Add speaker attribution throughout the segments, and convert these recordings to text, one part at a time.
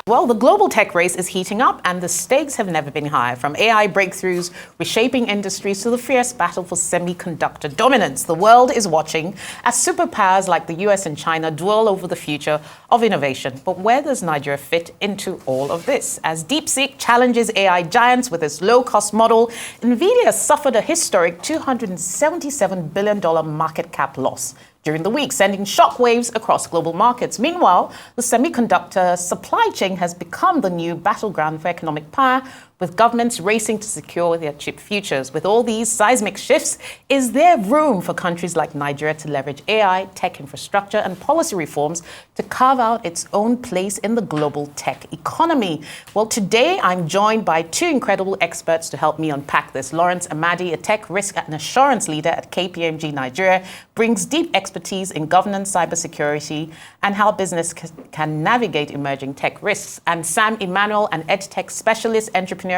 Speaker 1: Well, the global tech race is heating up and the stakes have never been higher. From AI breakthroughs, reshaping industries to the fierce battle for semiconductor dominance. The world is watching as superpowers like the US and China dwell over the future of innovation. But where does Nigeria fit into all of this? As DeepSeek challenges AI giants with its low-cost model, NVIDIA suffered a historic $277 billion market cap loss during the week, sending shockwaves across global markets. Meanwhile, the semiconductor supply chain has become the new battleground for economic power, with governments racing to secure their chip futures. With all these seismic shifts, is there room for countries like Nigeria to leverage AI, tech infrastructure, and policy reforms to carve out its own place in the global tech economy? Well, today I'm joined by two incredible experts to help me unpack this. Lawrence Amadi, a tech risk and assurance leader at KPMG Nigeria, brings deep expertise in governance, cybersecurity, and how business can navigate emerging tech risks. And Sam Immanuel, an edtech specialist, entrepreneur,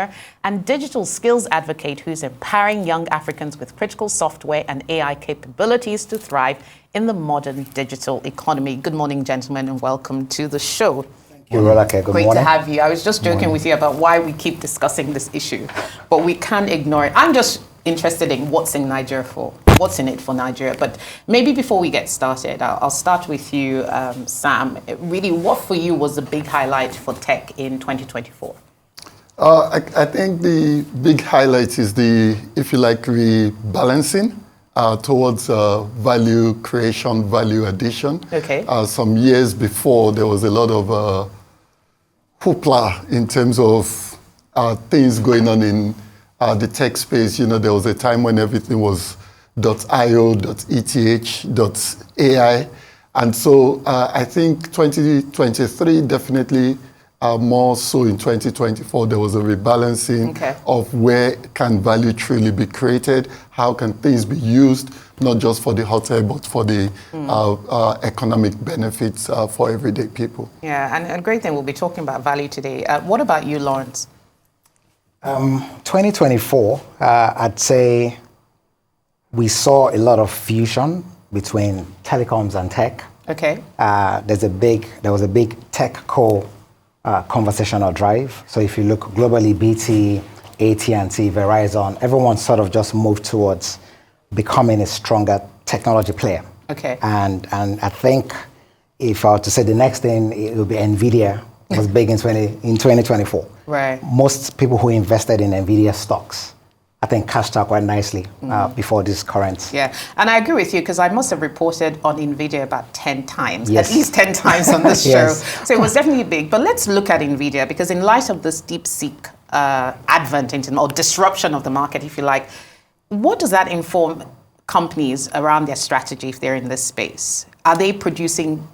Speaker 1: and digital skills advocate who's empowering young Africans with critical software and AI capabilities to thrive in the modern digital economy. Good morning, gentlemen, and welcome to the show.
Speaker 2: Thank you, Rolake. Good
Speaker 1: Great
Speaker 2: morning.
Speaker 1: to have you. I was just joking with you about why we keep discussing this issue, but we can't ignore it. I'm just interested in what's in Nigeria for. What's in it for Nigeria? But maybe before we get started, I'll start with you, Sam. Really, what for you was the big highlight for tech in 2024?
Speaker 3: I think the big highlight is the, if you like, rebalancing towards value creation, value addition.
Speaker 1: Okay.
Speaker 3: Some years before, there was a lot of hoopla in terms of things going on in the tech space. You know, there was a time when everything was .io, .eth, .ai. And so I think 2023 definitely more so in 2024, there was a rebalancing of where can value truly be created, how can things be used, not just for the hotel, but for the economic benefits for everyday people.
Speaker 1: Yeah, and a great thing, we'll be talking about value today. What about you, Lawrence?
Speaker 2: 2024, I'd say we saw a lot of fusion between telecoms and tech.
Speaker 1: Okay.
Speaker 2: There was a big tech core conversational drive. So if you look globally, BT, AT&T, Verizon, everyone sort of just moved towards becoming a stronger technology player.
Speaker 1: Okay.
Speaker 2: And I think if I were to say the next thing, it would be NVIDIA was big in 2024.
Speaker 1: Right.
Speaker 2: Most people who invested in NVIDIA stocks, I think, cashed out quite nicely before this current.
Speaker 1: Yeah, and I agree with you because I must have reported on NVIDIA about 10 times,
Speaker 2: yes.
Speaker 1: at least 10 times on this
Speaker 2: Yes.
Speaker 1: show. So it was definitely big. But let's look at NVIDIA because in light of this DeepSeek advent into, or disruption of the market, if you like, what does that inform companies around their strategy if they're in this space? Are they producing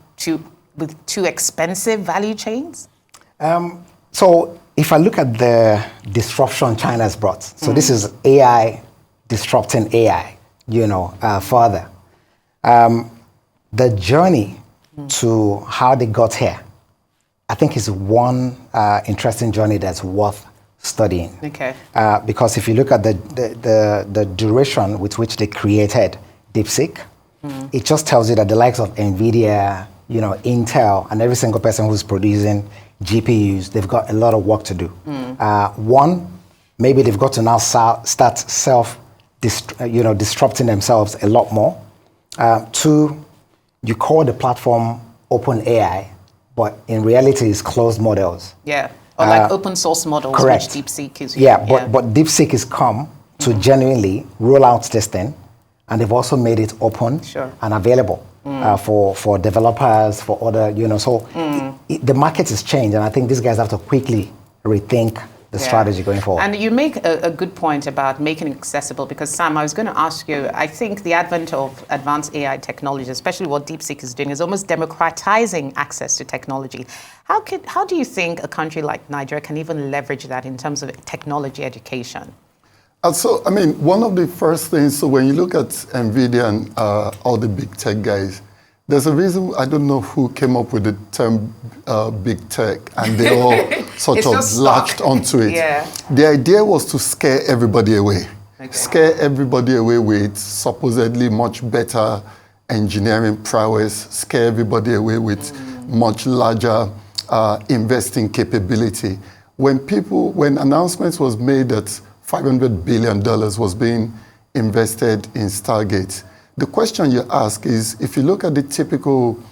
Speaker 1: with too expensive value chains?
Speaker 2: So if I look at the disruption China's brought, so this is AI disrupting AI, further. The journey to how they got here, I think is one interesting journey that's worth studying.
Speaker 1: Okay.
Speaker 2: Because if you look at the duration with which they created DeepSeek, it just tells you that the likes of NVIDIA, Intel, and every single person who's producing GPUs, they've got a lot of work to do. One, maybe they've got to now start disrupting themselves a lot more. Two, you call the platform OpenAI, but in reality it's closed models.
Speaker 1: Yeah, or like open source models,
Speaker 2: correct.
Speaker 1: which DeepSeek is.
Speaker 2: But DeepSeek has come to genuinely roll out this thing, and they've also made it open and available. For developers, for other, the market has changed, and I think these guys have to quickly rethink the strategy going forward.
Speaker 1: And you make a good point about making it accessible, because Sam, I was going to ask you, I think the advent of advanced AI technology, especially what DeepSeek is doing, is almost democratizing access to technology. How do you think a country like Nigeria can even leverage that in terms of technology education?
Speaker 3: So, one of the first things, so when you look at NVIDIA and all the big tech guys, there's a reason, I don't know who came up with the term big tech, and they all sort of latched onto it.
Speaker 1: Yeah.
Speaker 3: The idea was to scare everybody away. Scare everybody away with supposedly much better engineering prowess, scare everybody away with much larger investing capability. When announcements was made that $500 billion was being invested in Stargate, the question you ask is, if you look at the typical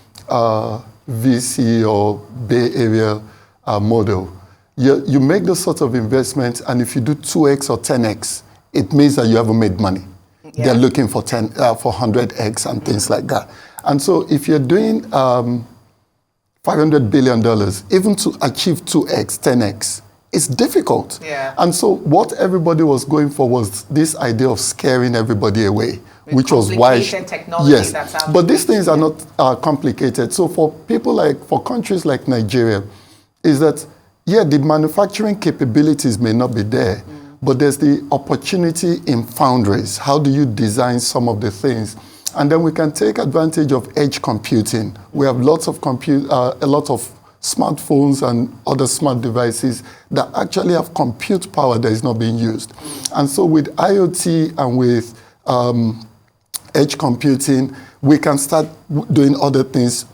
Speaker 3: VC or Bay Area model, you make those sorts of investments, and if you do 2x or 10x, it means that you haven't made money. Yeah. They're looking for 100x and things like that. And so if you're doing $500 billion, even to achieve 2x, 10x, it's difficult.
Speaker 1: Yeah.
Speaker 3: And so what everybody was going for was this idea of scaring everybody away, which was why.
Speaker 1: Technology,
Speaker 3: yes,
Speaker 1: that's
Speaker 3: but these things are not complicated. So for countries like Nigeria, is that, yeah, the manufacturing capabilities may not be there, but there's the opportunity in foundries. How do you design some of the things? And then we can take advantage of edge computing. We have lots of a lot of smartphones and other smart devices that actually have compute power that is not being used. And so with IoT and with edge computing, we can start doing other things.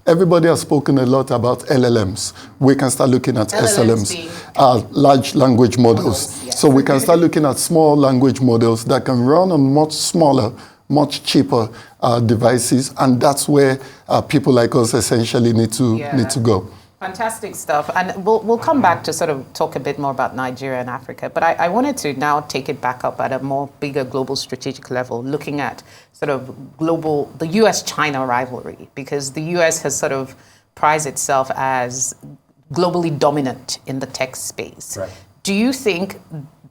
Speaker 3: Everybody has spoken a lot about LLMs. We can start looking at SLMs, large language models. Yes. So we can start looking at small language models that can run on much smaller, much cheaper devices, and that's where people like us essentially need to go.
Speaker 1: Fantastic stuff. And we'll come back to sort of talk a bit more about Nigeria and Africa. But I wanted to now take it back up at a more bigger global strategic level, looking at sort of the US-China rivalry, because the US has sort of prized itself as globally dominant in the tech space.
Speaker 2: Right.
Speaker 1: Do you think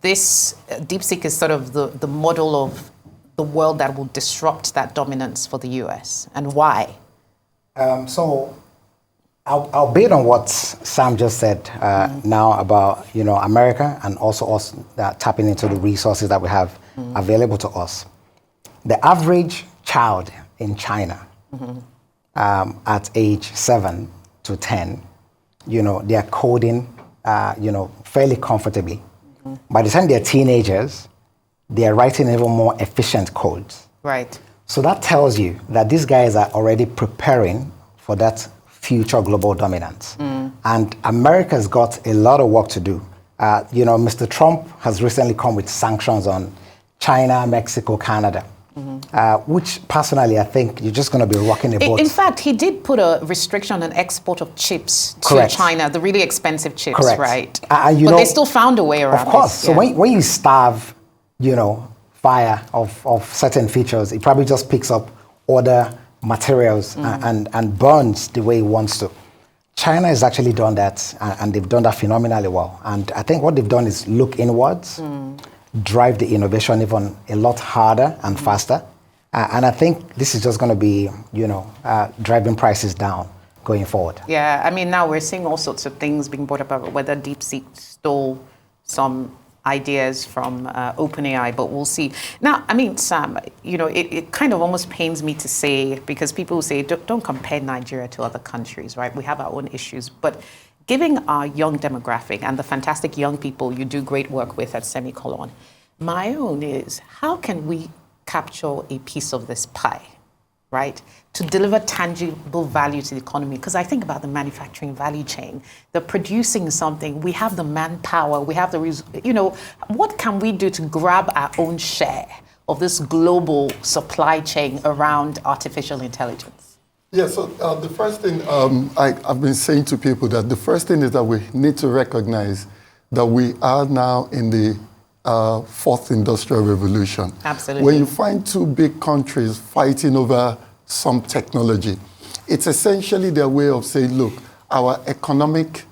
Speaker 1: this DeepSeek is sort of the model of the world that will disrupt that dominance for the US, and why?
Speaker 2: So I'll build on what Sam just said now about America, and also us tapping into the resources that we have available to us. The average child in China at age 7 to 10, they are coding fairly comfortably. By the time they're teenagers, they are writing even more efficient codes.
Speaker 1: Right.
Speaker 2: So that tells you that these guys are already preparing for that future global dominance. And America's got a lot of work to do. Mr. Trump has recently come with sanctions on China, Mexico, Canada, which personally I think you're just going to be rocking the boat.
Speaker 1: In fact, he did put a restriction on export of chips to
Speaker 2: Correct.
Speaker 1: China, the really expensive chips,
Speaker 2: Correct.
Speaker 1: right?
Speaker 2: But
Speaker 1: they still found a way around
Speaker 2: it. Of course.
Speaker 1: this.
Speaker 2: So when you starve, fire of certain features, it probably just picks up other materials and burns the way it wants to. China has actually done that, and they've done that phenomenally well. And I think what they've done is look inwards, drive the innovation even a lot harder and faster. And I think this is just going to be, driving prices down going forward.
Speaker 1: Yeah, I mean, now we're seeing all sorts of things being brought up about whether DeepSeek stole some ideas from OpenAI, but we'll see. Now, I mean, Sam, it kind of almost pains me to say, because people say, don't compare Nigeria to other countries, right? We have our own issues. But given our young demographic and the fantastic young people you do great work with at Semicolon, my own is, how can we capture a piece of this pie, right, to deliver tangible value to the economy? Because I think about the manufacturing value chain. They're producing something. We have the manpower. We have the, what can we do to grab our own share of this global supply chain around artificial intelligence?
Speaker 3: Yeah, so the first thing I've been saying to people, that the first thing is that we need to recognize that we are now in the fourth industrial revolution.
Speaker 1: Absolutely.
Speaker 3: When you find two big countries fighting over some technology, it's essentially their way of saying, look, our economic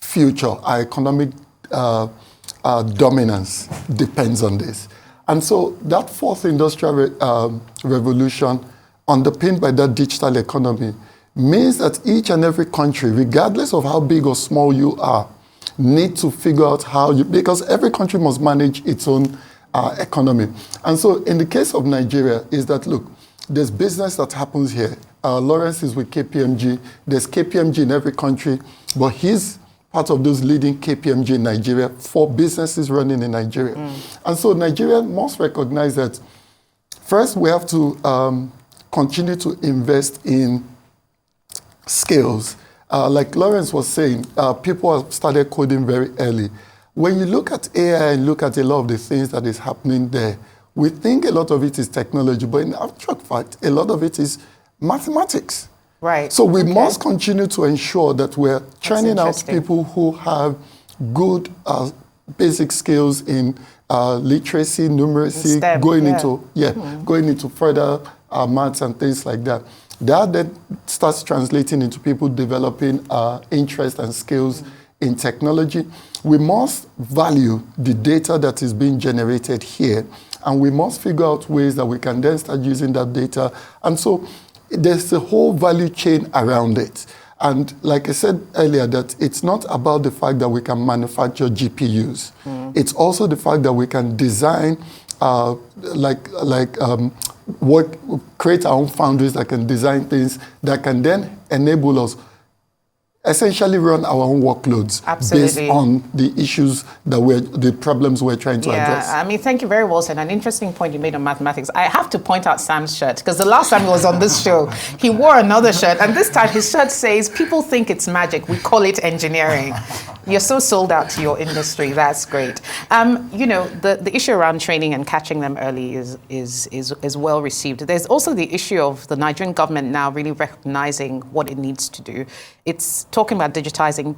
Speaker 3: future, our economic dominance depends on this. And so that fourth industrial revolution, underpinned by that digital economy, means that each and every country, regardless of how big or small you are, need to figure out how because every country must manage its own economy. And so in the case of Nigeria, is that, look, there's business that happens here. Lawrence is with KPMG. There's KPMG in every country, but he's part of those leading KPMG in Nigeria for businesses running in Nigeria. And so Nigeria must recognize that, first, we have to continue to invest in skills like Lawrence was saying, people have started coding very early. When you look at AI and look at a lot of the things that is happening there, we think a lot of it is technology, but in actual fact, a lot of it is mathematics.
Speaker 1: Right.
Speaker 3: So we must continue to ensure that we're training out people who have good basic skills in literacy, numeracy,
Speaker 1: STEM,
Speaker 3: going into further maths and things like that. That then starts translating into people developing interest and skills in technology. We must value the data that is being generated here, and we must figure out ways that we can then start using that data. And so there's a whole value chain around it. And like I said earlier, that it's not about the fact that we can manufacture GPUs. It's also the fact that we can design, create our own foundries that can design things that can then enable us essentially run our own workloads based on the issues that the problems we're trying to address.
Speaker 1: I mean, thank you very well said. An interesting point you made on mathematics. I have to point out Sam's shirt, because the last time he was on this show, he wore another shirt, and this time his shirt says, "People think it's magic, we call it engineering." You're so sold out to your industry. That's great. You know, the issue around training and catching them early is well received. There's also the issue of the Nigerian government now really recognizing what it needs to do. It's talking about digitizing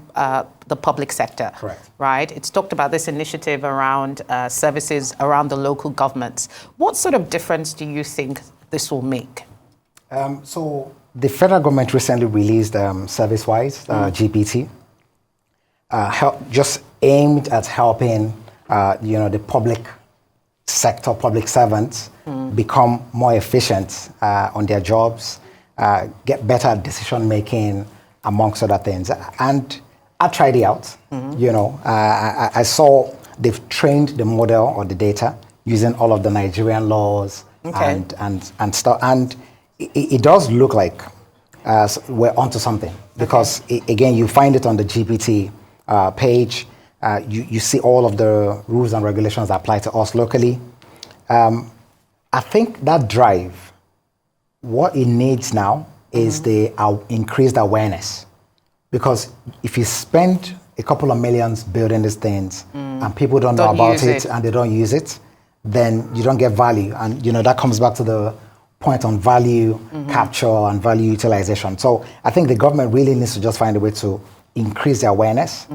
Speaker 1: the public sector.
Speaker 2: Correct.
Speaker 1: Right? It's talked about this initiative around services around the local governments. What sort of difference do you think this will make?
Speaker 2: So the federal government recently released ServiceWise, GPT, just aimed at helping the public sector, public servants become more efficient on their jobs, get better decision making, amongst other things. And I tried it out. I saw they've trained the model or the data using all of the Nigerian laws and stuff. And it does look like we're onto something, because again, you find it on the GPT page. You see all of the rules and regulations that apply to us locally. I think that drive, what it needs now is the increased awareness. Because if you spend a couple of millions building these things and people don't know about it and they don't use it, then you don't get value. And that comes back to the point on value capture and value utilization. So I think the government really needs to just find a way to increase the awareness,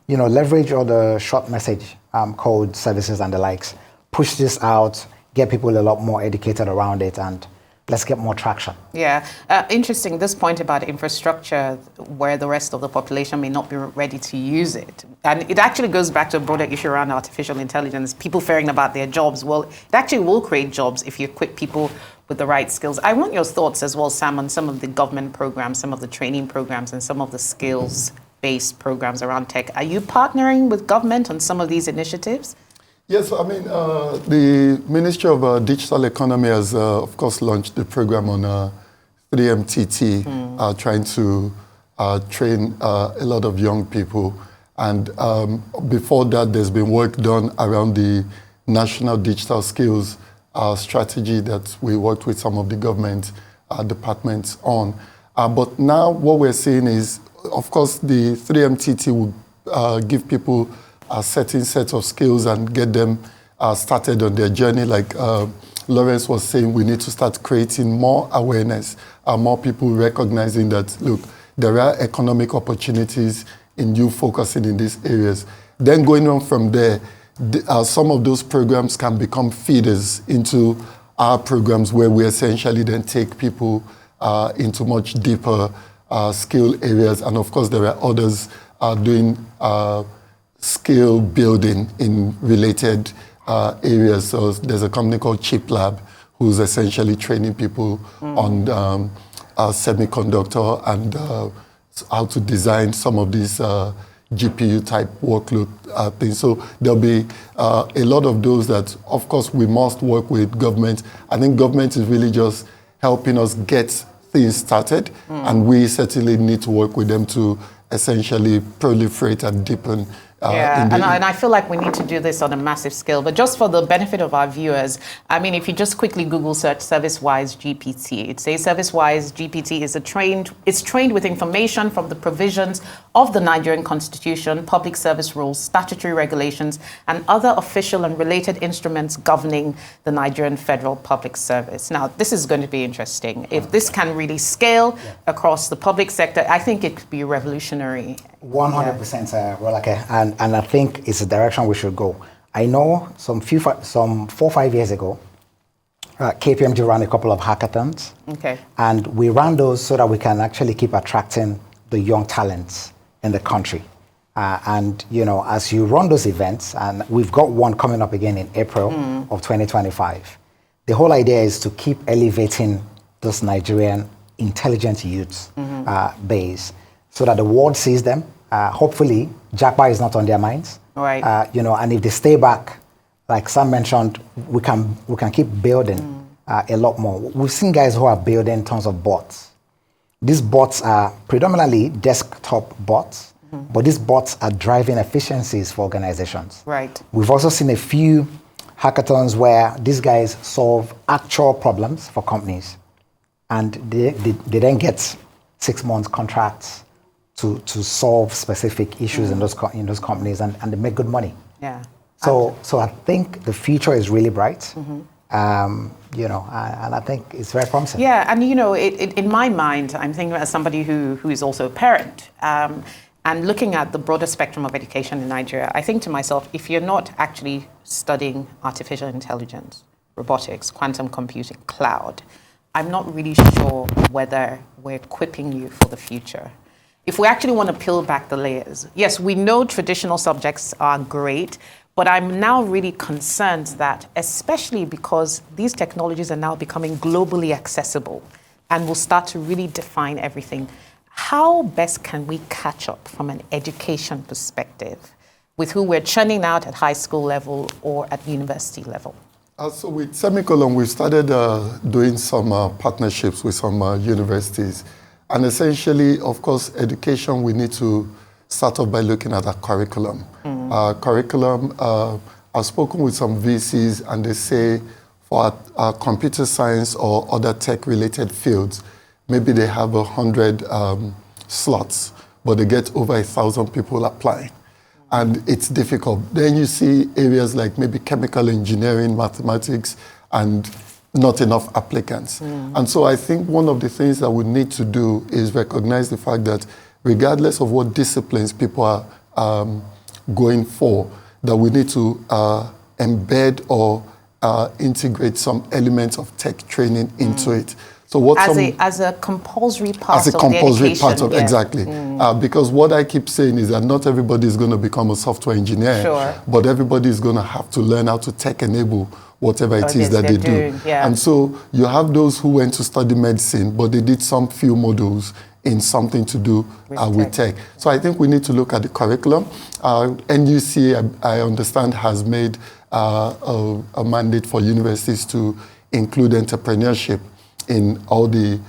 Speaker 2: leverage all the short message code services and the likes, push this out, get people a lot more educated around it, and let's get more traction.
Speaker 1: Yeah, interesting, this point about infrastructure where the rest of the population may not be ready to use it. And it actually goes back to a broader issue around artificial intelligence, people fearing about their jobs. Well, it actually will create jobs if you equip people with the right skills. I want your thoughts as well, Sam, on some of the government programs, some of the training programs, and some of the skills-based programs around tech. Are you partnering with government on some of these initiatives?
Speaker 3: Yes, I mean, the Ministry of Digital Economy has, of course, launched the program on 3MTT, trying to train a lot of young people. And before that, there's been work done around the National Digital Skills strategy that we worked with some of the government departments on. But now what we're seeing is, of course, the 3MTT will give people a certain set of skills and get them started on their journey. Like Lawrence was saying, we need to start creating more awareness, more people recognizing that, look, there are economic opportunities in you focusing in these areas. Then going on from there, some of those programs can become feeders into our programs, where we essentially then take people into much deeper skill areas. And of course, there are others doing skill building in related areas. So there's a company called Chip Lab, who's essentially training people on semiconductor and how to design some of these GPU type workload things. So there'll be a lot of those that, of course, we must work with government. I think government is really just helping us get things started, and we certainly need to work with them to essentially proliferate and deepen
Speaker 1: And I feel like we need to do this on a massive scale. But just for the benefit of our viewers, I mean, if you just quickly Google search ServiceWise GPT, it says ServiceWise GPT is trained with information from the provisions of the Nigerian Constitution, public service rules, statutory regulations, and other official and related instruments governing the Nigerian Federal Public Service. Now, this is going to be interesting. If this can really scale across the public sector, I think it could be revolutionary.
Speaker 2: 100%, Rolake, and I think it's the direction we should go. I know some 4 or 5 years ago, KPMG ran a couple of hackathons.
Speaker 1: Okay.
Speaker 2: And we ran those so that we can actually keep attracting the young talents in the country. And, you know, as you run those events, and we've got one coming up again in April of 2025, the whole idea is to keep elevating those Nigerian intelligent youths base so that the world sees them. Hopefully, Jackpot is not on their minds.
Speaker 1: Right.
Speaker 2: You know, and if they stay back, like Sam mentioned, we can keep building a lot more. We've seen guys who are building tons of bots. These bots are predominantly desktop bots, but these bots are driving efficiencies for organizations.
Speaker 1: Right.
Speaker 2: We've also seen a few hackathons where these guys solve actual problems for companies, and they then get 6 months contracts to solve specific issues in those companies, and they make good money.
Speaker 1: Yeah.
Speaker 2: So I think the future is really bright. You know, and I think it's very promising.
Speaker 1: Yeah, and you know, in my mind, I'm thinking as somebody who is also a parent, and looking at the broader spectrum of education in Nigeria, I think to myself, if you're not actually studying artificial intelligence, robotics, quantum computing, cloud, I'm not really sure whether we're equipping you for the future. If we actually want to peel back the layers, yes, we know traditional subjects are great, but I'm now really concerned that, especially because these technologies are now becoming globally accessible and will start to really define everything, how best can we catch up from an education perspective with who we're churning out at high school level or at university level?
Speaker 3: So with Semicolon, we started doing some partnerships with some universities. And essentially, of course, education, we need to start off by looking at our curriculum. I've spoken with some VCs, and they say for computer science or other tech-related fields, maybe they have 100 slots, but they get over 1,000 people applying. And it's difficult. Then you see areas like maybe chemical engineering, mathematics, and not enough applicants. And so I think one of the things that we need to do is recognize the fact that regardless of what disciplines people are going for, that we need to embed or integrate some elements of tech training into it. So what
Speaker 1: as a compulsory part of the education.
Speaker 3: Exactly. Because what I keep saying is that not everybody is going to become a software engineer, but everybody is going to have to learn how to tech enable whatever it is that they do. And so you have those who went to study medicine, but they did some few modules in something to do with tech. So I think we need to look at the curriculum. NUC, I understand, has made a mandate for universities to include entrepreneurship in all the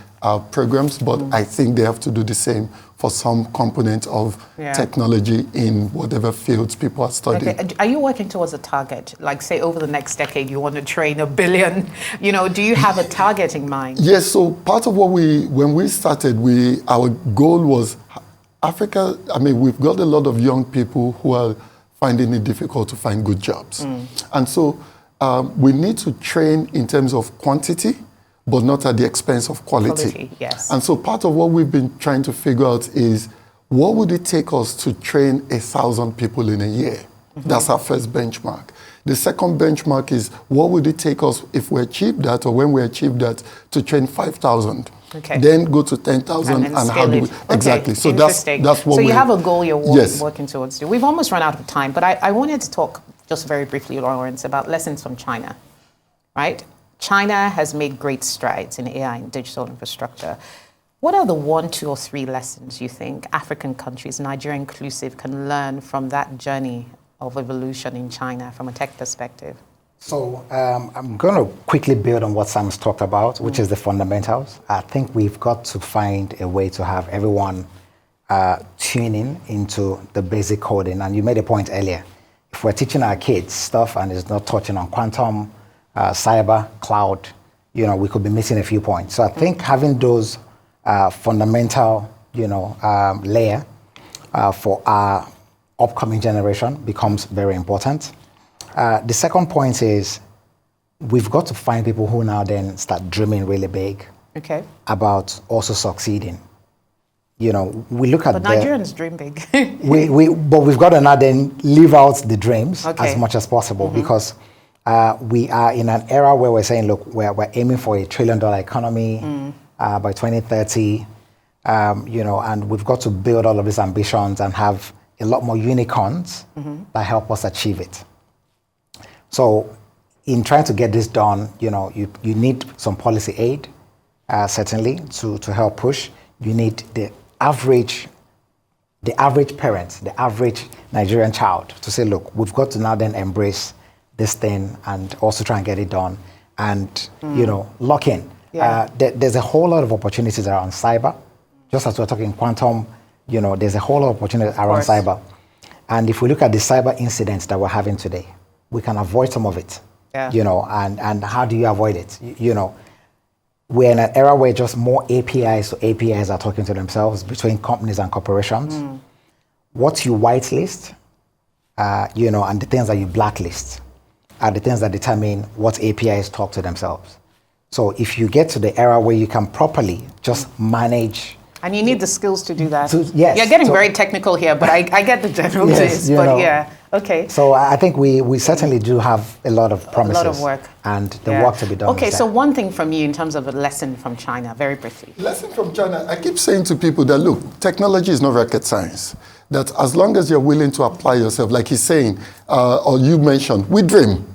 Speaker 3: programs, but I think they have to do the same for some component of technology in whatever fields people are studying.
Speaker 1: Okay. Are you working towards a target? Like, say, over the next decade, you want to train 1 billion? You know, do you have a target in mind?
Speaker 3: Yes. So part of what when we started, our goal was Africa. I mean, we've got a lot of young people who are finding it difficult to find good jobs, and so we need to train in terms of quantity, but not at the expense of quality.
Speaker 1: Yes.
Speaker 3: And so part of what we've been trying to figure out is what would it take us to train 1,000 people in a year? That's our first benchmark. The second benchmark is what would it take us if we achieve that, or when we achieve that, to train 5,000?
Speaker 1: Okay.
Speaker 3: Then go to 10,000 and how do we... Exactly. So that's what
Speaker 1: So you have a goal you're working towards. We've almost run out of time, but I wanted to talk just very briefly, Lawrence, about lessons from China, right? China has made great strides in AI and digital infrastructure. What are the 1, 2, or 3 lessons you think African countries, Nigeria inclusive, can learn from that journey of evolution in China from a tech perspective?
Speaker 2: So I'm going to quickly build on what Sam's talked about, which is the fundamentals. I think we've got to find a way to have everyone tuning into the basic coding. And you made a point earlier. If we're teaching our kids stuff and it's not touching on quantum, cyber, cloud, we could be missing a few points. So I think having those fundamental, layer for our upcoming generation becomes very important. The second point is we've got to find people who now then start dreaming really big about also succeeding. We look at
Speaker 1: but Nigerians dream big.
Speaker 2: but we've got to now then live out the dreams as much as possible because we are in an era where we're saying, look, we're aiming for $1 trillion economy by 2030, and we've got to build all of these ambitions and have a lot more unicorns that help us achieve it. So in trying to get this done, you need some policy aid, certainly, to help push. You need the average parent, the average Nigerian child to say, look, we've got to now then embrace this thing and also try and get it done and, lock in. Yeah. There's a whole lot of opportunities around cyber. Just as we're talking quantum, there's a whole lot of opportunities around cyber. And if we look at the cyber incidents that we're having today, we can avoid some of it, and how do you avoid it? We're in an era where just more APIs are talking to themselves between companies and corporations. What you whitelist, and the things that you blacklist are the things that determine what APIs talk to themselves. So if you get to the era where you can properly just manage.
Speaker 1: And you need the skills to do that.
Speaker 2: Yes.
Speaker 1: You're getting very technical here, but I get the general gist. Okay.
Speaker 2: So I think we certainly do have a lot of promises.
Speaker 1: A lot of work.
Speaker 2: And the work to be done.
Speaker 1: Okay, so one thing from you in terms of a lesson from China, very briefly.
Speaker 3: Lesson from China, I keep saying to people that, look, technology is not rocket science. That as long as you're willing to apply yourself, like he's saying, or you mentioned, we dream,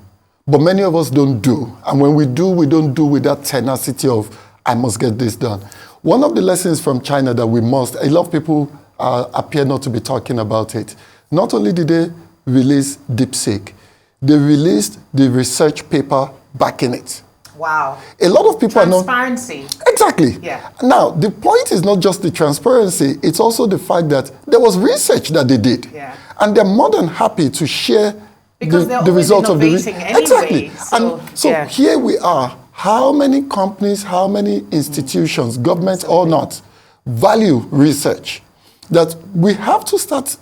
Speaker 3: but many of us don't do. And when we do, we don't do with that tenacity of, I must get this done. One of the lessons from China that we must, a lot of people appear not to be talking about it. Not only did they release DeepSeek, they released the research paper backing it.
Speaker 1: Wow.
Speaker 3: A lot of people are not...
Speaker 1: Transparency.
Speaker 3: Exactly.
Speaker 1: Yeah.
Speaker 3: Now, the point is not just the transparency, it's also the fact that there was research that they did.
Speaker 1: Yeah.
Speaker 3: And they're more than happy to share the results of the research.
Speaker 1: Anyway,
Speaker 3: exactly.
Speaker 1: So,
Speaker 3: and so here we are. How many companies, how many institutions, governments or not, value research? That we have to start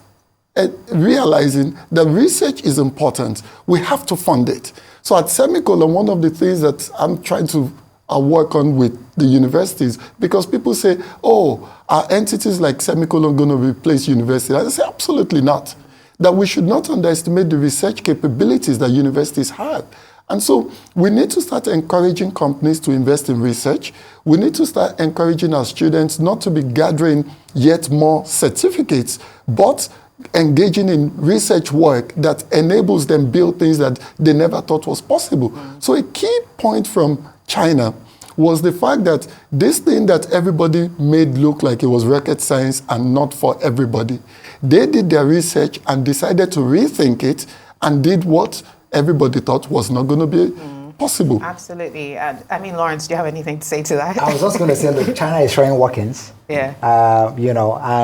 Speaker 3: realizing that research is important. We have to fund it. So at Semicolon, one of the things that I'm trying to work on with the universities, because people say, oh, are entities like Semicolon going to replace universities? I say, absolutely not. That we should not underestimate the research capabilities that universities have. And so we need to start encouraging companies to invest in research. We need to start encouraging our students not to be gathering yet more certificates, but engaging in research work that enables them build things that they never thought was possible. So a key point from China was the fact that this thing that everybody made look like it was rocket science and not for everybody, they did their research and decided to rethink it and did what everybody thought was not going to be possible.
Speaker 1: Absolutely. I mean, Lawrence, do you have anything to say to that?
Speaker 2: I was just going to say, look, China is showing workings.
Speaker 1: Yeah.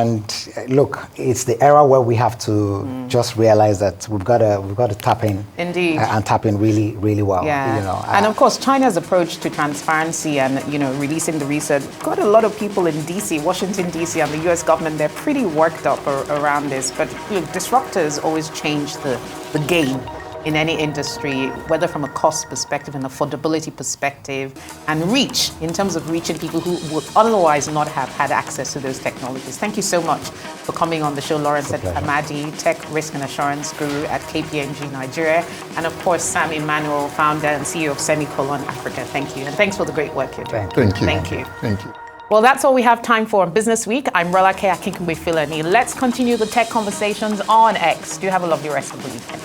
Speaker 2: And look, it's the era where we have to just realize that we've got to tap in.
Speaker 1: Indeed.
Speaker 2: And tap in really, really well.
Speaker 1: Yeah. And of course, China's approach to transparency and, releasing the research got a lot of people in DC, Washington, DC, and the US government, they're pretty worked up around this. But look, disruptors always change the game in any industry, whether from a cost perspective, an affordability perspective, and reach, in terms of reaching people who would otherwise not have had access to those technologies. Thank you so much for coming on the show, Lawrence at Amadi, Tech Risk and Assurance Guru at KPMG Nigeria, and of course, Sam Immanuel, founder and CEO of Semicolon Africa. Thank you, and thanks for the great work you're doing.
Speaker 3: Thank you.
Speaker 1: Thank you.
Speaker 3: Thank you.
Speaker 1: Well, that's all we have time for on Business Week. I'm Rola K. Akinkunmi-Filani. Let's continue the tech conversations on X. Do have a lovely rest of the weekend.